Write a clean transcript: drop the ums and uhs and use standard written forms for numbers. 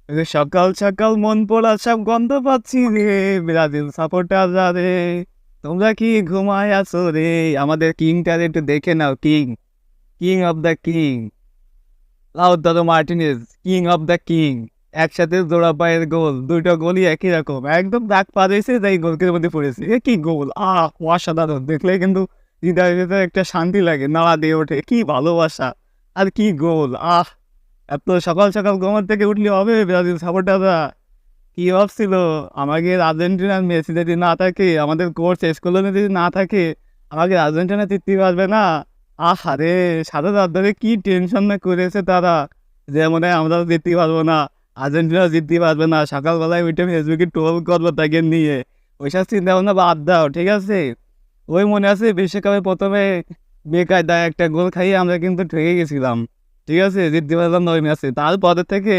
এই যে সকাল সকাল মন পোড়া সব গন্ধ পাচ্ছি রে, ব্রাজিল সাপোর্টাররা রে, তোমরা কি ঘুমায় আছো রে? আমাদের কিংটার একটু দেখে নাও, king, king of the king, Lautaro Martinez, king of the king. একসাথে জোড়া পায়ের গোল, দুইটা গোলই একই রকম, একদম দাগ পা দিয়েছে তাই গোলকের মধ্যে পড়েছে। এ কি গোল! অসাধারণ! দেখলে কিন্তু হৃদয়ের ভেতরে একটা শান্তি লাগে, নাড়া দিয়ে ওঠে, কি ভালোবাসা! আর কি গোল! এত সকাল সকাল ঘুমার থেকে উঠলে হবে? ব্রাজিল সাপোর্টাররা কি ভাবছিল আমাকে আর্জেন্টিনার মেসি যদি না থাকে, আমাদের কোচ স্কলোনি যদি না থাকে, আমাকে আর্জেন্টিনা জিততে পারবে না? আহারে, সারা রাত ধরে কি টেনশন না করেছে তারা, যে মনে হয় আমরা জিততে পারবো না, আর্জেন্টিনা জিততে পারবে না। সকালবেলায় উঠে ফেসবুকে ট্রোল করবো তাকে নিয়ে, ওইসব চিন্তা ভাবনা বাদ দাও, ঠিক আছে? ওই মনে আছে বিশ্বকাপে প্রথমে বেকায়দায় একটা গোল খাইয়ে আমরা কিন্তু ঠকে গেছিলাম, ঠিক আছে? জিততে পারলাম না ওই ম্যাচে। তারপরে থেকে